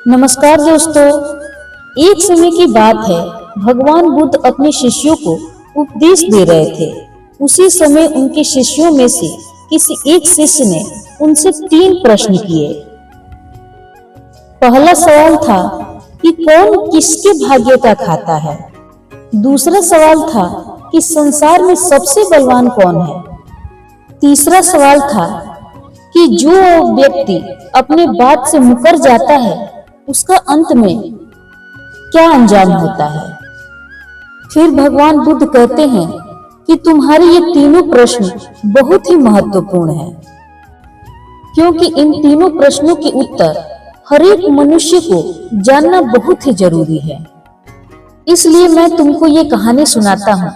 नमस्कार दोस्तों। एक समय की बात है, भगवान बुद्ध अपने शिष्यों को उपदेश दे रहे थे। उसी समय उनके शिष्यों में से किसी एक शिष्य ने उनसे 3 प्रश्न किए। पहला सवाल था कि कौन किसके भाग्य का खाता है। दूसरा सवाल था कि संसार में सबसे बलवान कौन है। तीसरा सवाल था कि जो व्यक्ति अपने बात से मुकर जाता है उसका अंत में क्या अंजाम होता है। फिर भगवान बुद्ध कहते हैं कि तुम्हारे ये तीनों प्रश्न बहुत ही महत्वपूर्ण हैं, क्योंकि इन तीनों प्रश्नों के उत्तर हर एक मनुष्य को जानना बहुत ही जरूरी है। इसलिए मैं तुमको ये कहानी सुनाता हूँ।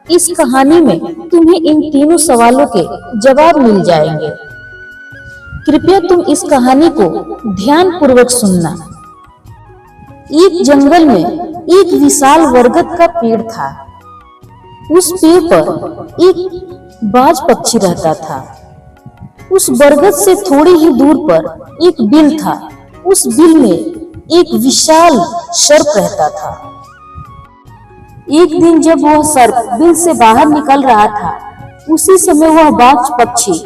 इस कहानी में तुम्हें इन तीनों सवालों के जवाब मिल जाएंगे। कृपया तुम इस कहानी को ध्यान पूर्वक सुनना। एक जंगल में एक विशाल बरगद का पेड़ था। उस पेड़ पर एक बाज पक्षी रहता था। उस बरगद से थोड़ी ही दूर पर एक बिल था। उस बिल में एक विशाल सर्प रहता था। एक दिन जब वह सर्प बिल से बाहर निकल रहा था, उसी समय वह बाज पक्षी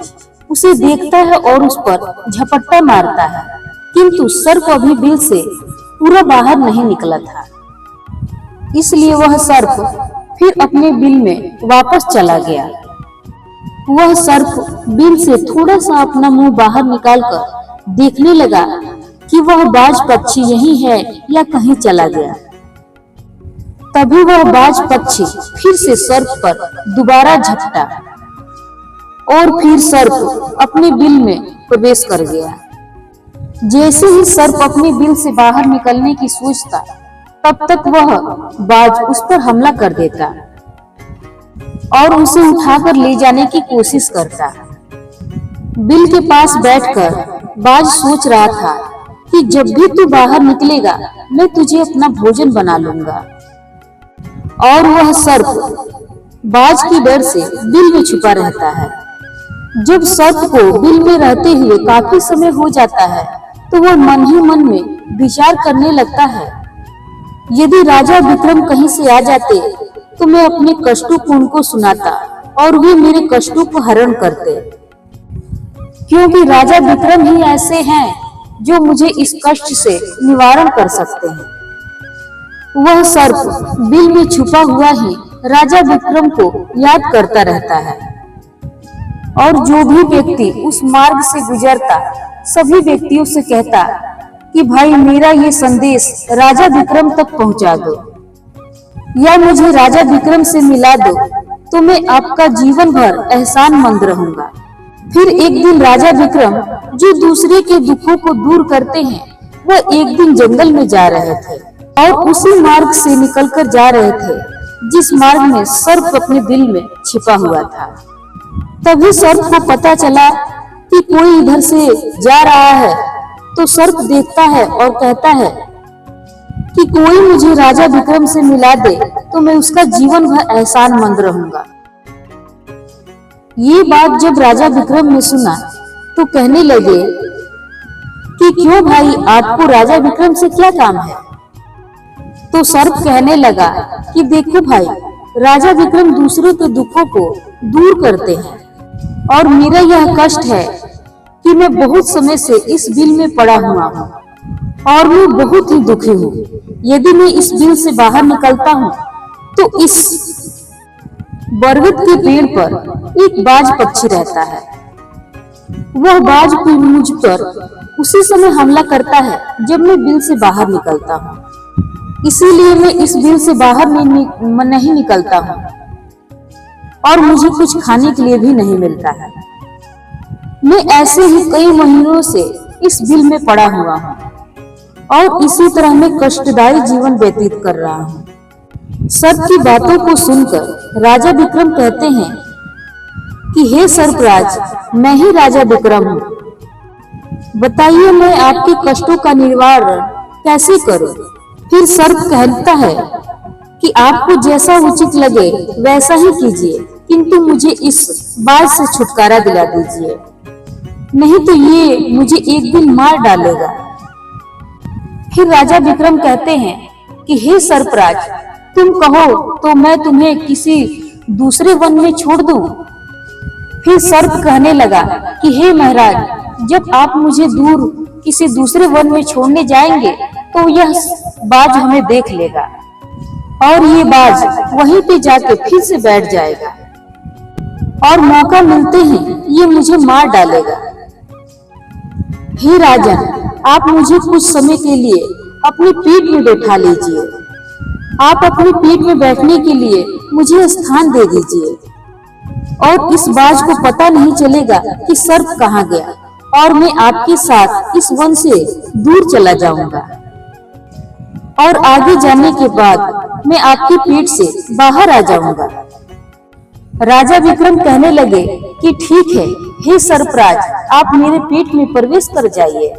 उसे देखता है और उस पर झपट्टा मारता है, किंतु सर्प अभी बिल से पूरा बाहर नहीं निकला था। इसलिए वह सर्प फिर अपने बिल में वापस चला गया। वह सर्प बिल से थोड़ा सा अपना मुंह बाहर निकालकर देखने लगा कि वह बाज पक्षी यही है या कहीं चला गया। तभी वह बाज पक्षी फिर से सर्प पर दोबारा झपटा और फिर सर्प अपने बिल में प्रवेश कर गया। जैसे ही सर्प अपने बिल से बाहर निकलने की सोचता, तब तक वह बाज उस पर हमला कर देता और उसे उठाकर ले जाने की कोशिश करता। बिल के पास बैठकर बाज सोच रहा था कि जब भी तू बाहर निकलेगा मैं तुझे अपना भोजन बना लूंगा। और वह सर्प बाज की डर से बिल में छुपा रहता है। जब सर्प को बिल में रहते हुए काफी समय हो जाता है, तो वह मन ही मन में विचार करने लगता है, यदि राजा विक्रम कहीं से आ जाते तो मैं अपने कष्टों को उनको सुनाता और वे मेरे कष्टों को हरण करते, क्योंकि राजा विक्रम ही ऐसे हैं जो मुझे इस कष्ट से निवारण कर सकते हैं। वह सर्प बिल में छुपा हुआ ही राजा विक्रम को याद करता रहता है और जो भी व्यक्ति उस मार्ग से गुजरता सभी व्यक्तियों से कहता कि भाई मेरा ये संदेश राजा विक्रम तक पहुंचा दो या मुझे राजा विक्रम से मिला दो, तो मैं आपका जीवन भर एहसानमंद रहूंगा। फिर एक दिन राजा विक्रम, जो दूसरे के दुखों को दूर करते हैं, वह एक दिन जंगल में जा रहे थे और उसी मार्ग से निकलकर जा रहे थे जिस मार्ग में सर्प अपने बिल में छिपा हुआ था। तभी सर्प को पता चला कि कोई इधर से जा रहा है, तो सर्प देखता है और कहता है कि कोई मुझे राजा विक्रम से मिला दे तो मैं उसका जीवन भर एहसानमंद रहूंगा। ये बात जब राजा विक्रम ने सुना तो कहने लगे कि क्यों भाई, आपको राजा विक्रम से क्या काम है। तो सर्प कहने लगा कि देखो भाई, राजा विक्रम दूसरों के दुखों को दूर करते हैं और मेरा यह कष्ट है कि मैं बहुत समय से इस बिल में पड़ा हुआ हूँ और मैं बहुत ही दुखी हूँ। यदि मैं इस बिल से बाहर निकलता हूँ तो इस बरगद के पेड़ पर एक बाज पक्षी रहता है। वह बाज मुझ पर उसी समय हमला करता है जब मैं बिल से बाहर निकलता हूँ, इसीलिए मैं इस बिल से बाहर नहीं निकलता हूँ और मुझे कुछ खाने के लिए भी नहीं मिलता है। मैं ऐसे ही कई महीनों से इस बिल में पड़ा हुआ हूँ और इसी तरह मैं कष्टदायी जीवन व्यतीत कर रहा हूँ। सर्प की बातों को सुनकर राजा विक्रम कहते हैं कि हे सर्पराज, मैं ही राजा विक्रम हूँ, बताइए मैं आपके कष्टों का निवारण कैसे करूं। फिर सर्प कहता है कि आपको जैसा उचित लगे वैसा ही कीजिए, किंतु मुझे इस बात से छुटकारा दिला दीजिए, नहीं तो ये मुझे एक दिन मार डालेगा। फिर राजा विक्रम कहते हैं कि हे सर्पराज, तुम कहो तो मैं तुम्हें किसी दूसरे वन में छोड़ दूं। फिर सर्प कहने लगा कि हे महाराज, जब आप मुझे दूर किसी दूसरे वन में छोड़ने जाएंगे तो यह बाज हमें देख लेगा और ये बाज वहीं पे जाके फिर से बैठ जाएगा और मौका मिलते ही ये मुझे मार डालेगा। हे राजन, आप मुझे कुछ समय के लिए अपनी पीठ में बैठा लीजिए। आप अपनी पीठ में बैठने के लिए मुझे स्थान दे दीजिए और इस बाज को पता नहीं चलेगा कि सर्प कहाँ गया और मैं आपके साथ इस वन से दूर चला जाऊंगा और आगे जाने के बाद मैं आपकी पीठ से बाहर आ जाऊंगा। राजा विक्रम कहने लगे कि ठीक है, हे सर्पराज, आप मेरे पीठ में प्रवेश कर जाइए।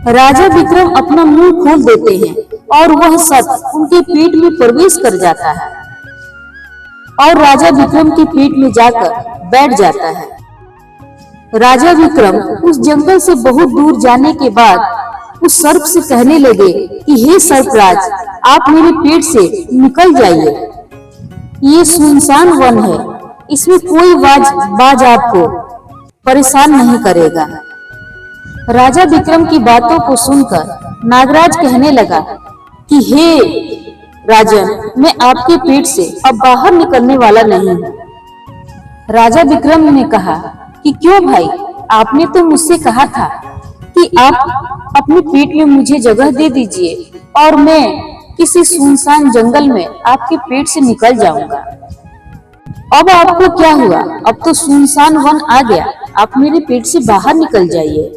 राजा विक्रम अपना मुंह खोल देते हैं और वह सर्प उनके पीठ में प्रवेश कर जाता है और राजा विक्रम की पीठ में जाकर बैठ जाता है। राजा विक्रम उस जंगल से बहुत दूर जाने के बाद उस सर्प से कहने लगे कि हे सर्पराज, आप मेरी पीठ से निकल जाइए। ये सुनसान वन है, इसमें कोई बाज आपको परेशान नहीं करेगा। राजा विक्रम की बातों को सुनकर नागराज कहने लगा कि हे राजन, मैं आपके पेट से अब बाहर निकलने वाला नहीं हूँ। राजा विक्रम ने कहा कि क्यों भाई, आपने तो मुझसे कहा था कि आप अपने पेट में मुझे जगह दे दीजिए और मैं किसी सुनसान जंगल में आपके पेट से निकल जाऊंगा। अब आपको क्या हुआ? अब तो सुनसान वन आ गया, आप मेरे पेट से बाहर निकल जाइए।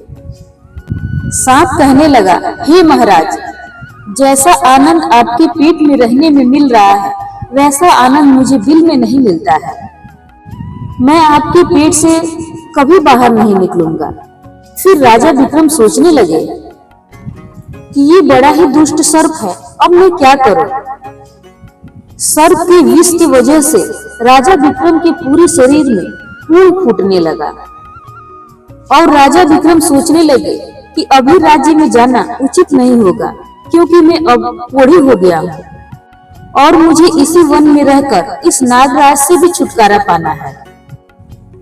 सांप कहने लगा, हे महाराज, जैसा आनंद आपके पेट में रहने में मिल रहा है वैसा आनंद मुझे बिल में नहीं मिलता है। मैं आपके पेट से कभी बाहर नहीं निकलूंगा। फिर राजा विक्रम सोचने लगे कि ये बड़ा ही दुष्ट सर्प है, अब मैं क्या करूं? सर्प के विष की वजह से राजा विक्रम के पूरे शरीर में खून फूटने लगा और राजा विक्रम सोचने लगे कि अभी राज्य में जाना उचित नहीं होगा, क्योंकि मैं अब कोढ़ी हो गया हूँ और मुझे इसी वन में रहकर इस नागराज से भी छुटकारा पाना है।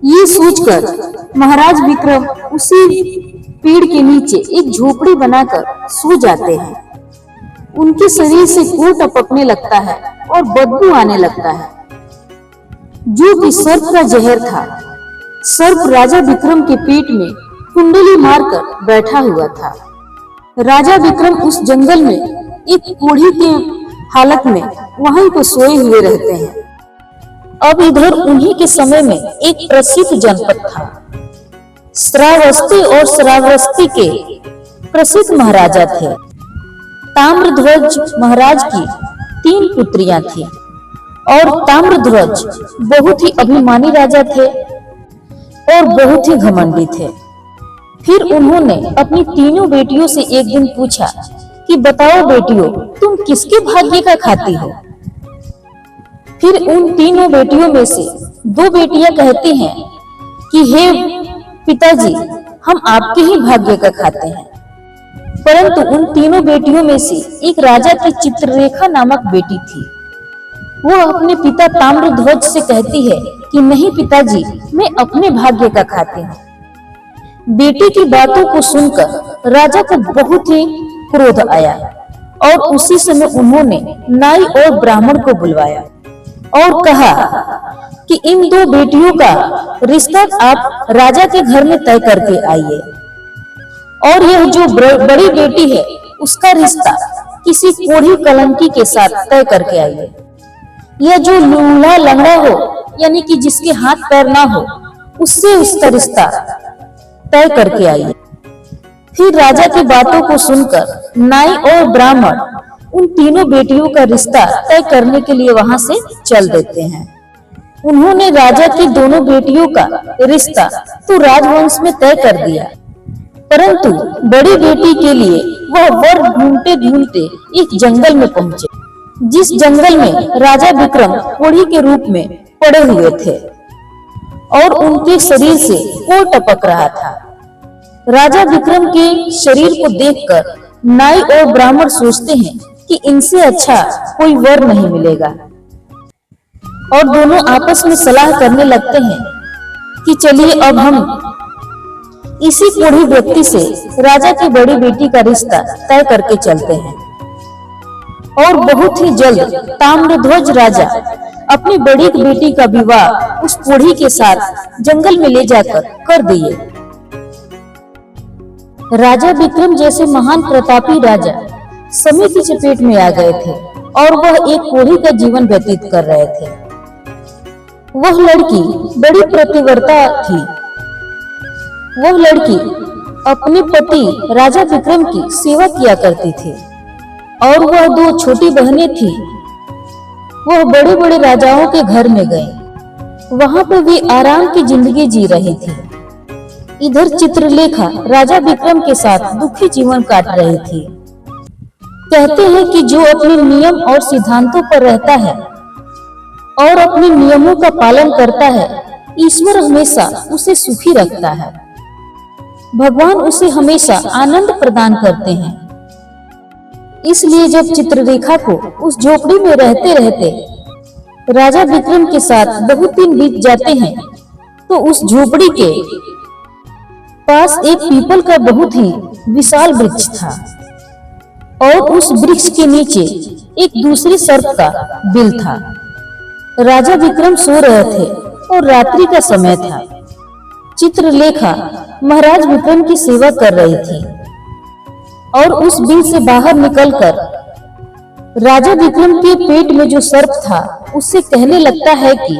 ये सोचकर महाराज विक्रम उसी पेड़ के नीचे एक झोपड़ी बनाकर सो जाते हैं। उनके शरीर से खून टपकने लगता है और बदबू आने लगता है, जो कि सर्प का जहर था। सर्प राजा विक्रम के पेट में कुंडली मारकर बैठा हुआ था। राजा विक्रम उस जंगल में एक कोढ़ी के हालत में वहीं पर सोए हुए रहते हैं। अब इधर उन्हीं के समय में एक प्रसिद्ध जनपद था। श्रावस्ती और श्रावस्ती के प्रसिद्ध महाराजा थे। ताम्रध्वज महाराज की 3 पुत्रियां थी और ताम्रध्वज बहुत ही अभिमानी राजा थे और बहुत ही घमंडी थे। फिर उन्होंने अपनी तीनों बेटियों से एक दिन पूछा कि बताओ बेटियों, तुम किसके भाग्य का खाती हो? फिर उन तीनों बेटियों में से 2 बेटियां कहती हैं कि हे पिताजी, हम आपके ही भाग्य का खाते हैं। परंतु उन तीनों बेटियों में से एक राजा की चित्ररेखा नामक बेटी थी। वो अपने पिता ताम्रध्वज से कहती है कि नहीं पिताजी, मैं अपने भाग्य का खाती हूँ। बेटी की बातों को सुनकर राजा को बहुत ही क्रोध आया और उसी समय उन्होंने नाई और ब्राह्मण को बुलवाया और कहा कि इन 2 बेटियों का रिश्ता आप राजा के घर में तय करके आइए और यह जो बड़ी बेटी है उसका रिश्ता किसी कोढ़ी कलंकी के साथ तय करके आइए। यह जो लूला लंगड़ा हो, यानी कि जिसके हाथ पैर ना हो, उससे उसका रिश्ता तय करके आइए। फिर राजा की बातों को सुनकर नाई और ब्राह्मण उन तीनों बेटियों का रिश्ता तय करने के लिए वहां से चल देते हैं। उन्होंने राजा की दोनों बेटियों का रिश्ता तो राजवंश में तय कर दिया, परंतु बड़ी बेटी के लिए वह वर ढूंढते ढूंढते एक जंगल में पहुंचे, जिस जंगल में राजा विक्रम कोढ़ी के रूप में पड़े हुए थे और उनके शरीर से खून टपक रहा था। राजा विक्रम के शरीर को देखकर नाई और ब्राह्मण सोचते हैं कि इनसे अच्छा कोई वर नहीं मिलेगा और दोनों आपस में सलाह करने लगते हैं कि चलिए अब हम इसी बूढ़ी व्यक्ति से राजा की बड़ी बेटी का रिश्ता तय करके चलते हैं। और बहुत ही जल्द ताम्रध्वज राजा अपनी बड़ी बेटी का विवाह उस बूढ़ी के साथ जंगल में ले जाकर कर दिए। राजा विक्रम जैसे महान प्रतापी राजा समय की चपेट में आ गए थे और वह एक कोढ़ी का जीवन व्यतीत कर रहे थे। वह लड़की बड़ी प्रतिवर्ता थी। वह लड़की अपने पति राजा विक्रम की सेवा किया करती थी और वह दो छोटी बहनें थी। वह बड़े बड़े राजाओं के घर में गई। वहां पर वे आराम की जिंदगी जी रही थी। इधर चित्रलेखा राजा विक्रम के साथ दुखी जीवन काट रही थी। कहते हैं कि जो अपने नियम और सिद्धांतों पर रहता है और अपने नियमों का पालन करता है, ईश्वर हमेशा उसे सुखी रखता है। भगवान उसे हमेशा आनंद प्रदान करते हैं। इसलिए जब चित्ररेखा को उस झोपड़ी में रहते रहते राजा विक्रम के साथ बहुत दिन बीत जाते हैं, तो उस झोपड़ी के पास एक पीपल का बहुत ही विशाल वृक्ष था और उस वृक्ष के नीचे एक दूसरे सर्प का बिल था। राजा विक्रम सो रहे थे और रात्रि का समय था। चित्रलेखा महाराज विक्रम की सेवा कर रही थी और उस बिल से बाहर निकलकर राजा विक्रम के पेट में जो सर्प था उससे कहने लगता है कि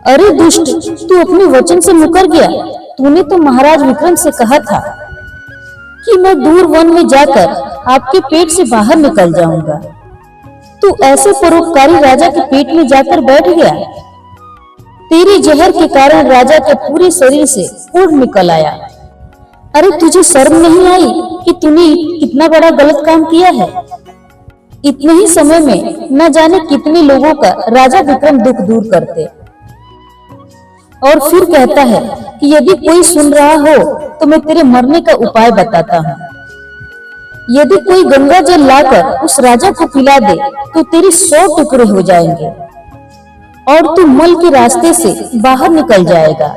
अरे दुष्ट, तू अपने वचन से मुकर गया। तूने तो महाराज विक्रम से कहा था कि मैं दूर वन में जाकर आपके पेट से बाहर निकल जाऊंगा। तू ऐसे परोपकारी राजा के पेट में जाकर बैठ गया। तेरी जहर के कारण राजा के पूरे शरीर से खून निकल आया। अरे तुझे शर्म नहीं आई कि तूने कितना बड़ा गलत काम किया है। इतने ही समय में न जाने कितने लोगों का राजा विक्रम दुख दूर करते। और फिर कहता है कि यदि कोई सुन रहा हो तो मैं तेरे मरने का उपाय बताता हूँ। यदि कोई गंगा जल लाकर उस राजा को पिला दे तो तेरे 100 टुकड़े हो जाएंगे और तू मल के रास्ते से बाहर निकल जाएगा।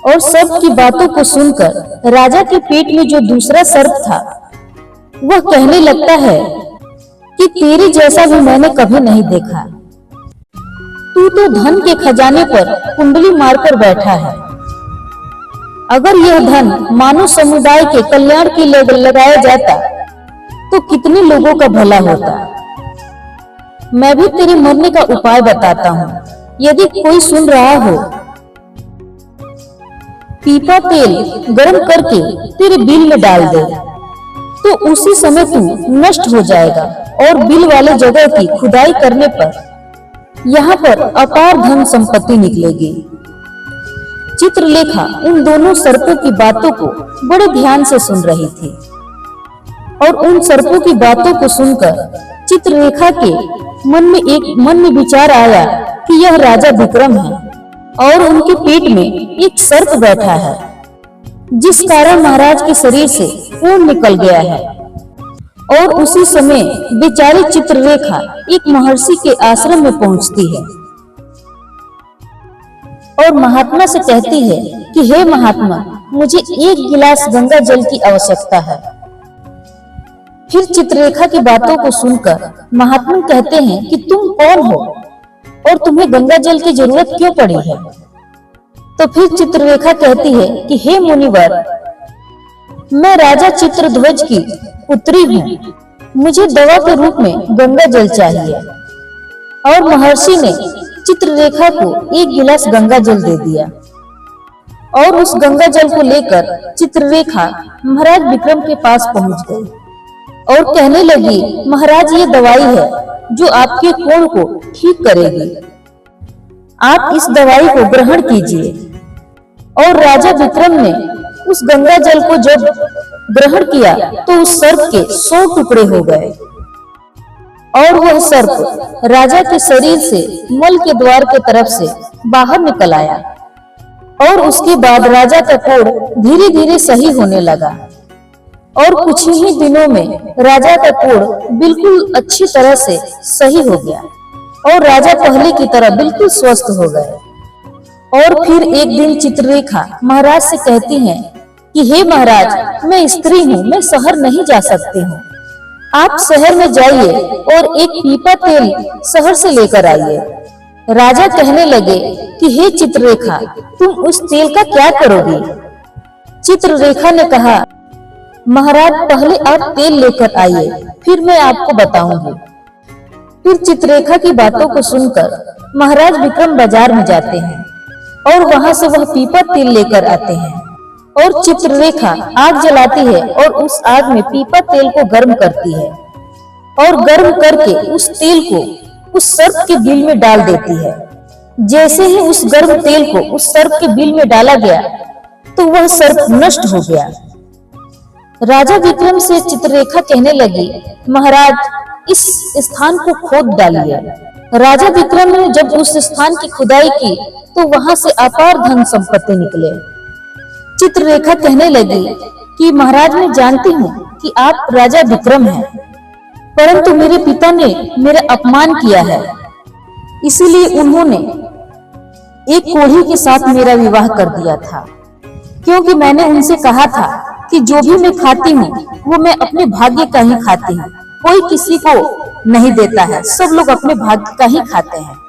और सबकी बातों को सुनकर राजा के पेट में जो दूसरा सर्प था वह कहने लगता है कि तेरे जैसा भी मैंने कभी नहीं देखा। तू तो धन के खजाने पर कुंडली मारकर बैठा है। अगर यह धन मानव समुदाय के कल्याण के लिए लगाया जाता तो कितने लोगों का भला होता। मैं भी तेरे मरने का उपाय बताता हूँ। यदि कोई सुन रहा हो, पीपा तेल गर्म करके तेरे बिल में डाल दे तो उसी समय तू नष्ट हो जाएगा और बिल वाले जगह की खुदाई करने पर यहाँ पर अपार धन संपत्ति निकलेगी। चित्रलेखा उन दोनों सर्पों की बातों को बड़े ध्यान से सुन रही थी और उन सर्पों की बातों को सुनकर चित्रलेखा के मन में विचार आया कि यह राजा विक्रम है और उनके पेट में एक सर्प बैठा है, जिस कारण महाराज के शरीर से खून निकल गया है। और उसी समय बेचारी चित्ररेखा एक महर्षि के आश्रम में पहुंचती है और महात्मा से कहती है कि हे महात्मा, मुझे 1 गिलास गंगा जल की आवश्यकता है। फिर चित्ररेखा की बातों को सुनकर महात्मा कहते हैं कि तुम कौन हो और तुम्हें गंगा जल की जरूरत क्यों पड़ी है। तो फिर चित्ररेखा कहती है कि हे मुनिवर, मैं राजा चित्रध्वज की पुत्री हूँ। मुझे दवा के रूप में गंगा जल चाहिए। और महर्षि ने चित्ररेखा को 1 गिलास गंगा जल दे दिया और उस गंगा जल को लेकर चित्ररेखा महाराज विक्रम के पास पहुंच गई और कहने लगी, महाराज, ये दवाई है जो आपके कोढ़ को ठीक करेगी। आप इस दवाई को ग्रहण कीजिए। और राजा विक्रम ने उस गंगा जल को जब ग्रहण किया तो उस सर्प के 100 टुकड़े हो गए और वह सर्प राजा के शरीर से मल के द्वार के तरफ से बाहर निकल आया। और उसके बाद राजा का कोढ़ धीरे धीरे सही होने लगा और कुछ ही दिनों में राजा का कोढ़ बिल्कुल अच्छी तरह से सही हो गया और राजा पहले की तरह बिल्कुल स्वस्थ हो गए। और फिर एक दिन चित्ररेखा महाराज से कहती हैं कि हे महाराज, मैं स्त्री हूँ, मैं शहर नहीं जा सकती हूँ। आप शहर में जाइए और एक पीपा तेल शहर से लेकर आइए। राजा कहने लगे कि हे चित्ररेखा, तुम उस तेल का क्या करोगी? चित्ररेखा ने कहा, महाराज पहले आप तेल लेकर आइए, फिर मैं आपको बताऊंगी। फिर चित्ररेखा की बातों को सुनकर महाराज विक्रम बाजार में जाते हैं और वहां से वह पीपा तेल लेकर आते हैं और चित्ररेखा आग जलाती है और उस आग में पीपा तेल को गर्म करती है और गर्म करके उस तेल को उस सर्प के बिल में डाल देती है। जैसे ही उस गर्म तेल को उस सर्प के बिल में डाला गया तो वह सर्प नष्ट हो गया। राजा विक्रम से चित्ररेखा कहने लगी, महाराज, इस स्थान को खोद डालिए। राजा विक्रम ने जब उस स्थान की खुदाई की तो वहां से अपार धन संपत्ति निकले। चित्ररेखा कहने लगी कि महाराज, मैं जानती हूँ कि आप राजा विक्रम हैं, परंतु मेरे पिता ने मेरा अपमान किया है, इसीलिए उन्होंने एक कोढ़ी के साथ मेरा विवाह कर दिया था, क्योंकि मैंने उनसे कहा था कि जो भी मैं खाती हूँ वो मैं अपने भाग्य का ही खाती हूँ, कोई किसी को नहीं देता है, सब लोग अपने भाग्य का ही खाते हैं।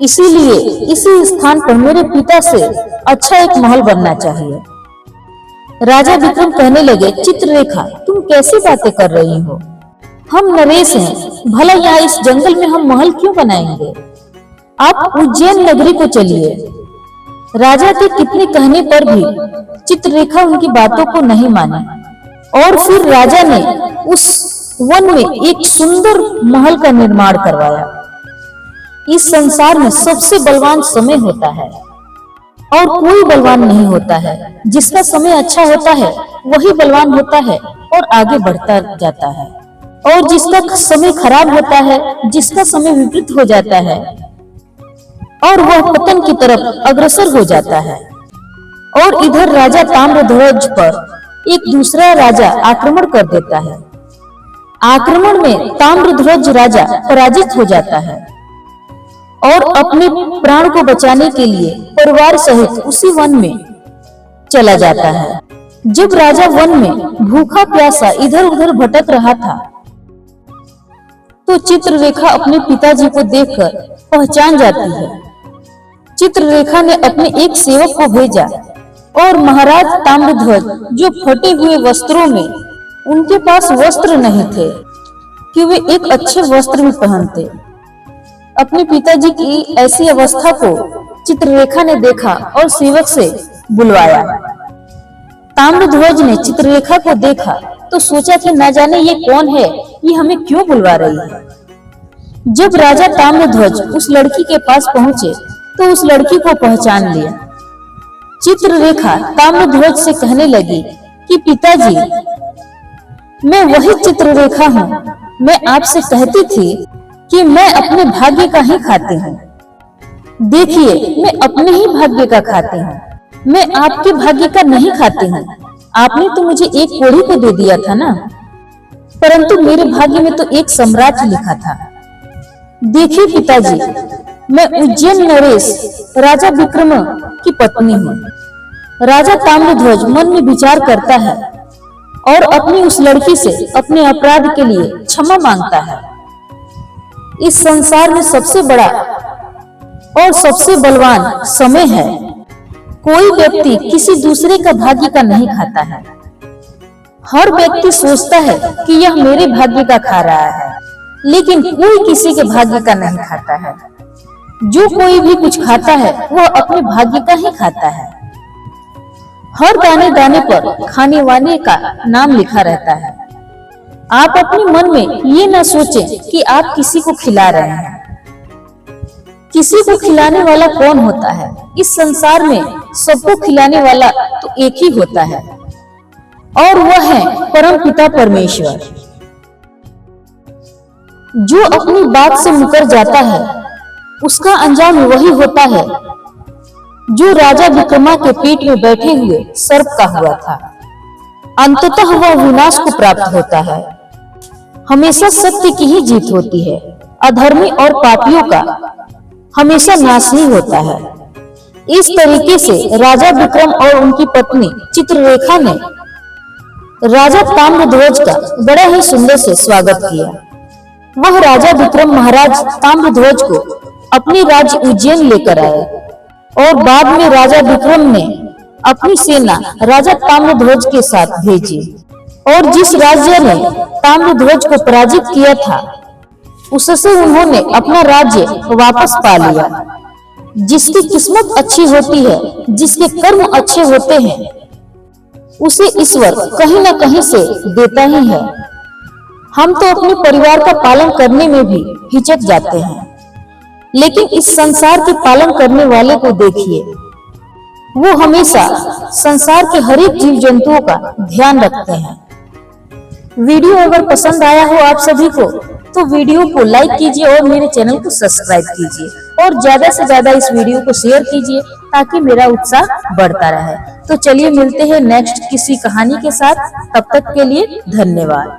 इसीलिए इसी स्थान पर मेरे पिता से अच्छा एक महल बनना चाहिए। राजा विक्रम कहने लगे, चित्ररेखा, तुम कैसी बातें कर रही हो? हम नरेश हैं, भला यहाँ इस जंगल में हम महल क्यों बनाएंगे? आप उज्जैन नगरी को चलिए। राजा के कितने कहने पर भी चित्ररेखा उनकी बातों को नहीं मानी और फिर राजा ने उस वन में एक सुंदर महल का निर्माण करवाया। इस संसार में सबसे बलवान समय होता है और कोई बलवान नहीं होता है। जिसका समय अच्छा होता है वही बलवान होता है और आगे बढ़ता जाता है, और जिसका समय खराब होता है, जिसका समय विपरीत हो जाता है और वह पतन की तरफ अग्रसर हो जाता है। और इधर राजा ताम्रध्वज पर एक दूसरा राजा आक्रमण कर देता है। आक्रमण में ताम्रध्वज राजा पराजित हो जाता है और अपने प्राण को बचाने के लिए परिवार सहित उसी वन में चला जाता है। जब राजा वन में भूखा प्यासा इधर उधर भटक रहा था तो चित्ररेखा अपने पिताजी को देखकर पहचान जाती है। चित्ररेखा ने अपने एक सेवक को भेजा और महाराज ताम्रध्वज, जो फटे हुए वस्त्रों में उनके पास वस्त्र नहीं थे कि वे एक अच्छे वस्त्र भी पहनते, अपने पिताजी की ऐसी अवस्था को चित्ररेखा ने देखा और सेवक से बुलवाया। ताम्रध्वज ने चित्ररेखा को देखा तो सोचा कि न जाने ये कौन है, ये हमें क्यों बुलवा रही है। जब राजा ताम्रध्वज उस लड़की के पास पहुंचे तो उस लड़की को पहचान लिया। चित्ररेखा ताम्रध्वज से कहने लगी कि पिताजी, मैं वही चित्ररेखा हूँ। मैं आपसे कहती थी कि मैं अपने भाग्य का ही खाती हूँ। देखिए, मैं अपने ही भाग्य का खाती हूँ, मैं आपके भाग्य का नहीं खाती हूँ। आपने तो मुझे एक कोढ़ी को दे दिया था ना, परंतु मेरे भाग्य में तो एक सम्राट लिखा था। देखिए पिताजी, मैं उज्जैन नरेश राजा विक्रम की पत्नी हूँ। राजा ताम्रध्वज मन में विचार करता है और अपनी उस लड़की से अपने अपराध के लिए क्षमा मांगता है। इस संसार में सबसे बड़ा और सबसे बलवान समय है। कोई व्यक्ति किसी दूसरे का भाग्य का नहीं खाता है। हर व्यक्ति सोचता है कि यह मेरे भाग्य का खा रहा है, लेकिन कोई किसी के भाग्य का नहीं खाता है। जो कोई भी कुछ खाता है वह अपने भाग्य का ही खाता है। हर दाने दाने पर खाने वाले का नाम लिखा रहता है। आप अपने मन में ये ना सोचें कि आप किसी को खिला रहे हैं। किसी को खिलाने वाला कौन होता है? इस संसार में सबको खिलाने वाला तो एक ही होता है, और वह है परम पिता परमेश्वर। जो अपनी बात से मुकर जाता है उसका अंजाम वही होता है जो राजा विक्रमा के पेट में बैठे हुए सर्प का हुआ था। अंततः वह विनाश को प्राप्त होता है। हमेशा सत्य की ही जीत होती है। अधर्मी और पापियों का हमेशा नाश ही होता है। इस तरीके से राजा विक्रम और उनकी पत्नी चित्ररेखा ने राजा ताम्रध्वज का बड़ा ही सुंदर से स्वागत किया। वह राजा विक्रम महाराज ताम्रध्वज को अपनी राज्य उज्जैन लेकर आए और बाद में राजा विक्रम ने अपनी सेना राजा ताम्रध्वज के साथ भेजी और जिस राज्य ने ताम्रध्वज को पराजित किया था उससे उन्होंने अपना राज्य वापस पा लिया। जिसकी किस्मत अच्छी होती है, जिसके कर्म अच्छे होते हैं, उसे ईश्वर कहीं न कहीं से देता ही है। हम तो अपने परिवार का पालन करने में भी हिचक जाते हैं, लेकिन इस संसार के पालन करने वाले को देखिए, वो हमेशा संसार के हर एक जीव जंतुओं का ध्यान रखते हैं। वीडियो अगर पसंद आया हो आप सभी को तो वीडियो को लाइक कीजिए और मेरे चैनल को सब्सक्राइब कीजिए और ज्यादा से ज्यादा इस वीडियो को शेयर कीजिए ताकि मेरा उत्साह बढ़ता रहे। तो चलिए मिलते हैं नेक्स्ट किसी कहानी के साथ। तब तक के लिए धन्यवाद।